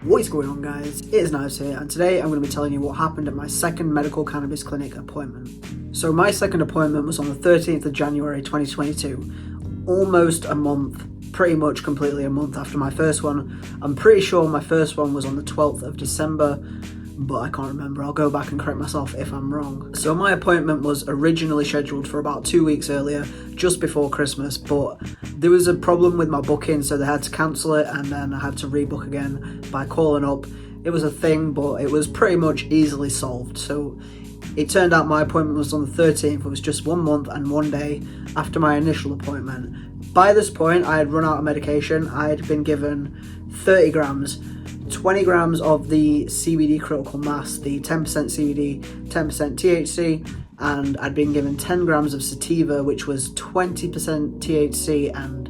What is going on, guys? It is Knives here, and today I'm going to be telling you what happened at my second medical cannabis clinic appointment. So my second appointment was on the 13th of January 2022, almost a month, pretty much completely a month after my first one. I'm pretty sure my first one was on the 12th of December, but I can't remember. I'll go back and correct myself if I'm wrong. So my appointment was originally scheduled for about 2 weeks earlier, just before Christmas, but there was a problem with my booking, so they had to cancel it, and then I had to rebook again by calling up. It was a thing, but it was pretty much easily solved. So it turned out my appointment was on the 13th. It was just 1 month and 1 day after my initial appointment. By this point, I had run out of medication. I had been given 30 grams, 20 grams of the CBD critical mass, the 10% CBD, 10% THC, and I'd been given 10 grams of sativa, which was 20% THC and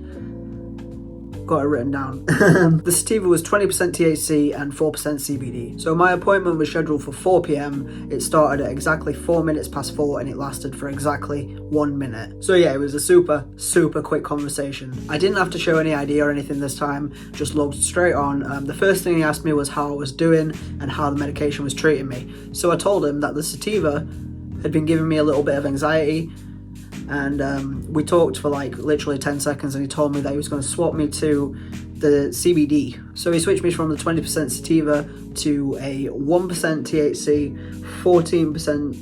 got it written down. The sativa was 20% THC and 4% CBD. So my appointment was scheduled for 4 p.m. It started at exactly 4 minutes past 4 and it lasted for exactly 1 minute. So yeah, it was a super quick conversation. I didn't have to show any ID or anything this time, just logged straight on. The first thing he asked me was how I was doing and how the medication was treating me. So I told him that the sativa had been giving me a little bit of anxiety, and we talked for like literally 10 seconds, and he told me that he was going to swap me to the CBD. So he switched me from the 20% sativa to a 1% THC, 14%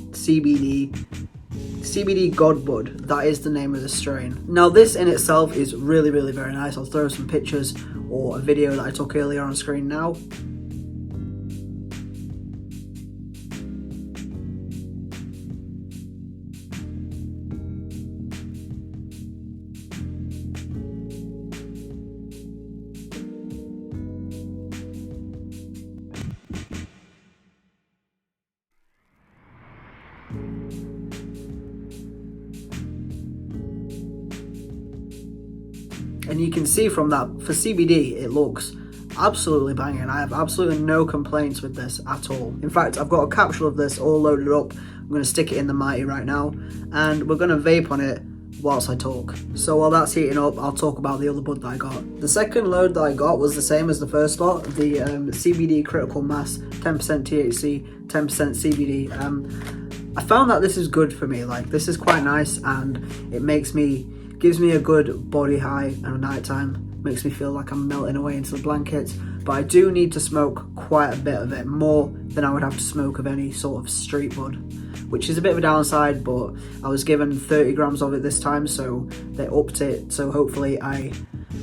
CBD Godbud. That is the name of the strain. Now this in itself is really very nice. I'll throw some pictures or a video that I took earlier on screen now. And you can see from that, for CBD, it looks absolutely banging. I have absolutely no complaints with this at all. In fact, I've got a capsule of this all loaded up. I'm going to stick it in the Mighty right now, and we're going to vape on it whilst I talk. So while that's heating up, I'll talk about the other bud that I got. The second load that I got was the same as the first lot, the CBD critical mass, 10% THC, 10% CBD. I found that this is good for me. Like, this is quite nice, and it gives me a good body high at night time. Makes me feel like I'm melting away into the blankets. But I do need to smoke quite a bit of it, more than I would have to smoke of any sort of street bud, which is a bit of a downside, but I was given 30 grams of it this time, so they upped it, so hopefully I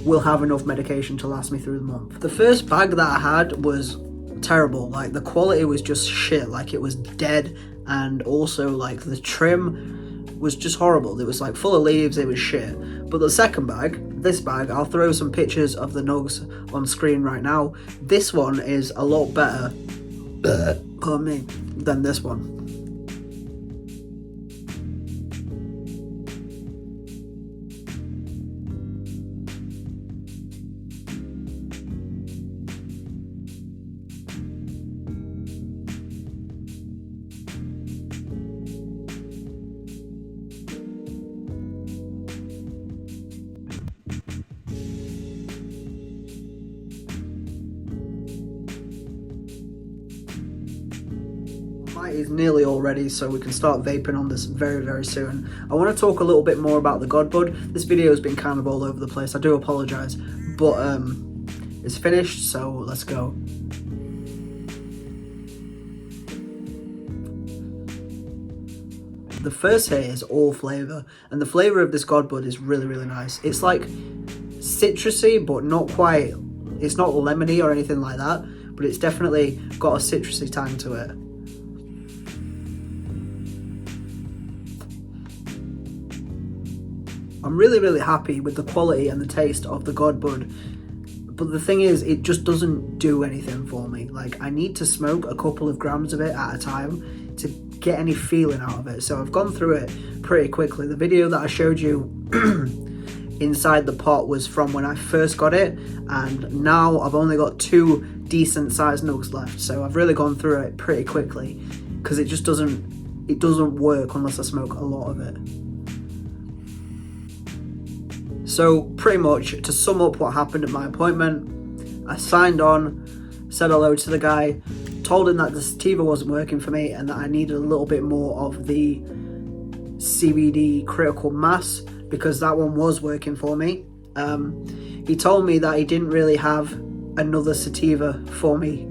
will have enough medication to last me through the month. The first bag that I had was terrible. Like, the quality was just shit. Like, it was dead, and also like the trim was just horrible. It was like full of leaves, it was shit. But the second bag, this bag, I'll throw some pictures of the nugs on screen right now. This one is a lot better, pardon me, than this one. Is nearly all ready, so we can start vaping on this very soon. I want to talk a little bit more about the Godbud. This video has been kind of all over the place, I do apologize, but it's finished, so let's go. The first hit is all flavour, and the flavour of this Godbud is really nice. It's like citrusy, but not quite, it's not lemony or anything like that, but it's definitely got a citrusy tang to it. I'm really happy with the quality and the taste of the Godbud, but the thing is, it just doesn't do anything for me. Like, I need to smoke a couple of grams of it at a time to get any feeling out of it. So I've gone through it pretty quickly. The video that I showed you inside the pot was from when I first got it, and now I've only got 2 decent sized nugs left. So I've really gone through it pretty quickly, because it just doesn't work unless I smoke a lot of it. So pretty much, to sum up what happened at my appointment, I signed on, said hello to the guy, told him that the sativa wasn't working for me and that I needed a little bit more of the CBD critical mass because that one was working for me. He told me that he didn't really have another sativa for me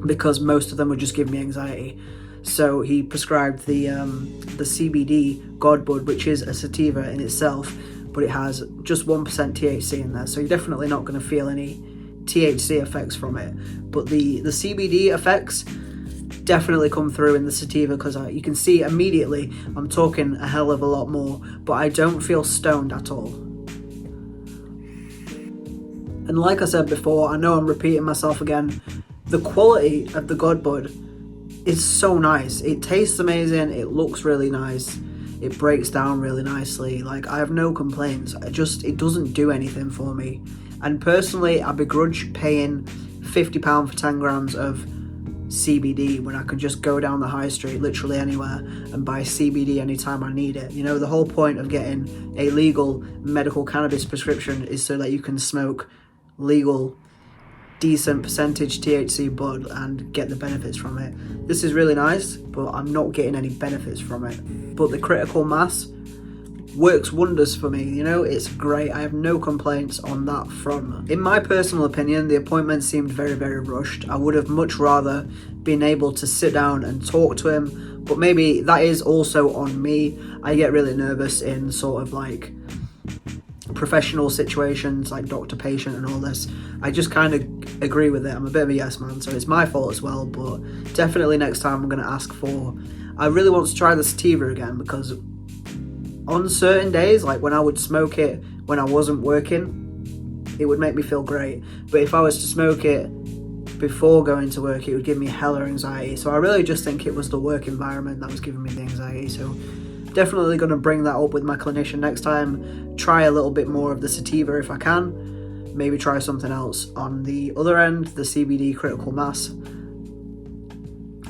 because most of them would just give me anxiety. So he prescribed the CBD Godbud, which is a sativa in itself, but it has just 1% THC in there. So you're definitely not going to feel any THC effects from it. But the CBD effects definitely come through in the sativa because you can see immediately I'm talking a hell of a lot more, but I don't feel stoned at all. And like I said before, I know I'm repeating myself again, the quality of the Godbud is so nice. It tastes amazing, it looks really nice, it breaks down really nicely. Like, I have no complaints. It doesn't do anything for me. And personally, I begrudge paying £50 for 10 grams of CBD when I could just go down the high street literally anywhere and buy CBD anytime I need it. You know, the whole point of getting a legal medical cannabis prescription is so that you can smoke legal, decent percentage THC bud and get the benefits from it. This is really nice, but I'm not getting any benefits from it. But the critical mass works wonders for me, you know, it's great. I have no complaints on that front. In my personal opinion, the appointment seemed very, very rushed. I would have much rather been able to sit down and talk to him, but maybe that is also on me. I get really nervous in sort of like professional situations like doctor-patient and all this. I just kind of agree with it. I'm a bit of a yes man, so it's my fault as well, but definitely next time I'm going to ask for... I really want to try the sativa again because on certain days, like when I would smoke it when I wasn't working, it would make me feel great. But if I was to smoke it before going to work, it would give me hella anxiety. So I really just think it was the work environment that was giving me the anxiety. So definitely going to bring that up with my clinician next time. Try a little bit more of the sativa if I can. Maybe try something else on the other end, the CBD critical mass.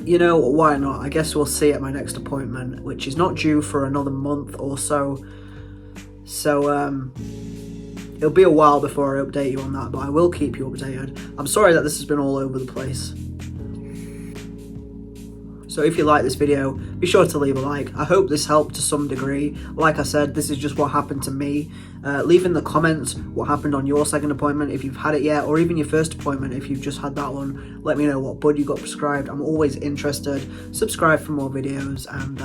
You know, why not? I guess we'll see at my next appointment, which is not due for another month or so. So, it'll be a while before I update you on that, but I will keep you updated. I'm sorry that this has been all over the place. So if you like this video, be sure to leave a like. I hope this helped to some degree. Like I said, this is just what happened to me. Leave in the comments what happened on your second appointment if you've had it yet, or even your first appointment if you've just had that one. Let me know what bud you got prescribed. I'm always interested. Subscribe for more videos, and